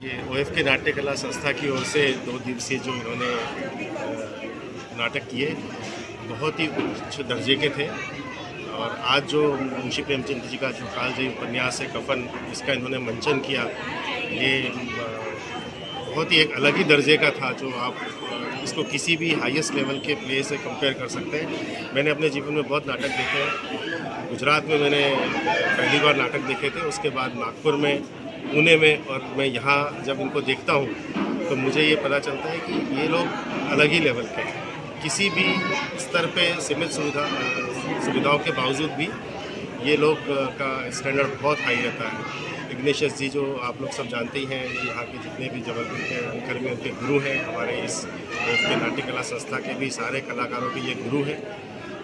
ये OFK नाट्य कला संस्था की ओर से 2 दिवसीय जो इन्होंने नाटक किए बहुत ही उच्च दर्जे के थे। और आज जो मुंशी प्रेमचंद जी का जो कालजयी उपन्यास है कफन, इसका इन्होंने मंचन किया, ये बहुत ही एक अलग ही दर्जे का था जो आप इसको किसी भी हाईएस्ट लेवल के प्ले से कंपेयर कर सकते हैं। मैंने अपने जीवन में बहुत नाटक देखे हैं। गुजरात में मैंने पहली बार नाटक देखे थे, उसके बाद नागपुर में, पुणे में, और मैं यहाँ जब इनको देखता हूँ तो मुझे ये पता चलता है कि ये लोग अलग ही लेवल के हैं। किसी भी स्तर पे सीमित सुविधाओं के बावजूद भी ये लोग का स्टैंडर्ड बहुत हाई रहता है। इग्नेशियस जी जो आप लोग सब जानते ही हैं, यहाँ के जितने भी जबलपुर के कर्मी उनके गुरु हैं, हमारे इस OFK नाट्य कला संस्था के भी सारे कलाकारों के ये गुरु हैं।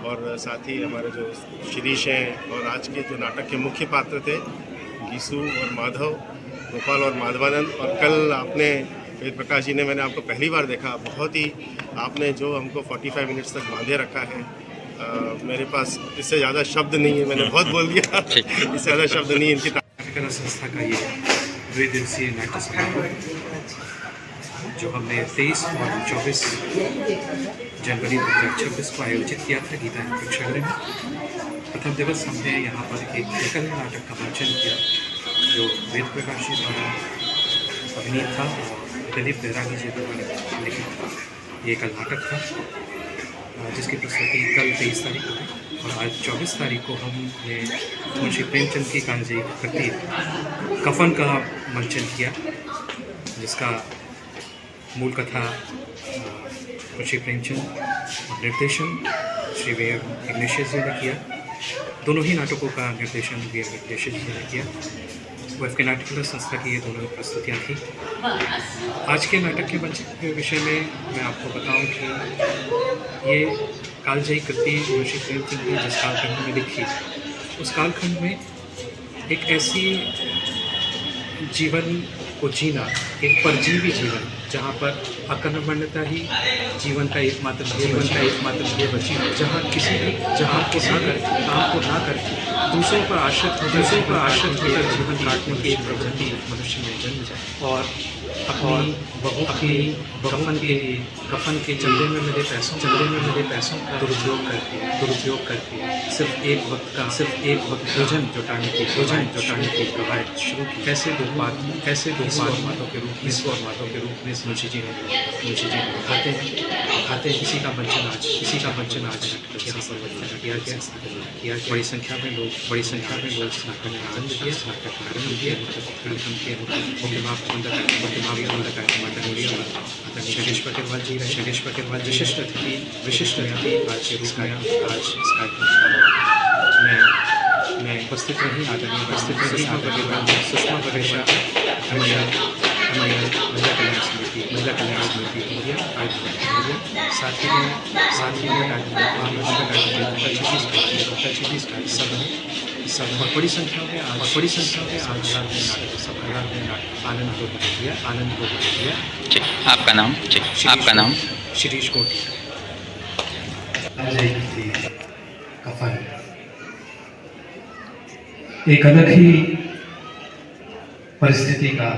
और साथ ही हमारे जो शिरीष हैं और आज के जो नाटक के मुख्य पात्र थे गीसू और माधव, गोपाल और माधवानंद। और कल आपने वेद प्रकाश जी ने, मैंने आपको पहली बार देखा, बहुत ही आपने जो हमको 45 मिनट्स तक बांधे रखा है, मेरे पास इससे ज़्यादा शब्द नहीं है, मैंने बहुत बोल दिया इससे ज़्यादा शब्द नहीं है इनकी। नाट्य कला संस्था का ये 2 दिवसीय नाट्य समारोह जो हमने 23 और 24 जनवरी 2026 को आयोजित किया था गीता प्रेक्षागृह में। प्रथम दिवस हमने यहाँ पर एक एकल नाटक का मंचन किया जो वेद प्रकाश जी द्वारा अभिनीत था और दिलीप बैरागी जी द्वारा लिखित था। ये एकल नाटक था जिसकी प्रस्तुति कल 23 तारीख को थी, और आज 24 तारीख को हमने मुंशी प्रेमचंद की कालजयी कृति कफन का मंचन किया, जिसका मूल कथा मुंशी प्रेमचंद और निर्देशन श्री वी इग्नेशियस जी ने किया। दोनों ही नाटकों का निर्देशन वी इग्नेशियस जी ने किया। OFK नाट्य कला संस्था की ये दोनों प्रस्तुतियाँ थी। आज के नाटक के मंचन के विषय में मैं आपको बताऊं कि ये कालजयी कृति मुंशी प्रेमचंद ने जिस कालखंड में लिखी, उस कालखंड में एक ऐसी जीवन को जीना, एक परजीवी जीवन जहाँ पर अकर्मण्यता ही जीवन का एकमात्र ध्येय बची, जहाँ काम को ना करके दूसरों पर आश्रित होकर जीवन काटने की एक प्रवृत्ति मनुष्य में जन्म जाए और अपनी कफन के चंदे में मिले पैसों का दुरुपयोग करके सिर्फ एक वक्त भोजन जुटाने की कवायद शुरू की। कैसे दो मातों के रूप में मुंशी जी ने खाते हैं। किसी का मंचन आज यहाँ पर किया गया। बड़ी संख्या में लोग इस नाटक में आनंद दिए। शगेश पटेल जी विशिष्ट अतिथि आज के रूप में आज इस कार्यक्रम मैं उपस्थित रही। सुषमा वगेशा महिला कल्याण समिति साथ ही सब बड़ी संख्या में आज आनंद को दिया। आपका नाम? शिरीष कोटी। कफन एक अलग ही परिस्थिति का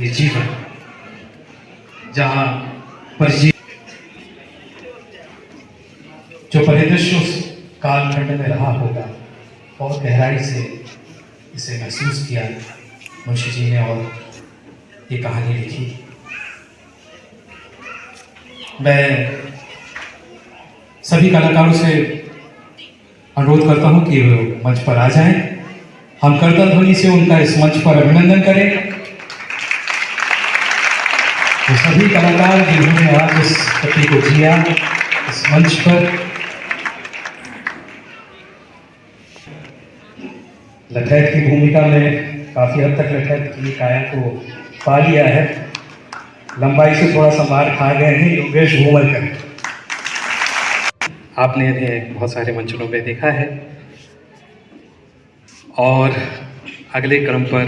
ये जीवन, जहाँ जो परिदृश्य उस कालखंड में रहा होगा, बहुत गहराई से इसे महसूस किया मुंशी जी ने और ये कहानी लिखी। मैं सभी कलाकारों से अनुरोध करता हूं कि वो मंच पर आ जाएं। हम करतल ध्वनि से उनका इस मंच पर अभिनंदन करें। तो सभी कलाकार जिन्होंने आज इस कृति को जिया इस मंच पर, लठैत की भूमिका में काफी हद तक लठैत की काया को पा लिया है। लंबाई से थोड़ा सा मार खा गए हैं योगेश भूमलकर। आपने इन्हें बहुत सारे मंचनों में देखा है और अगले क्रम पर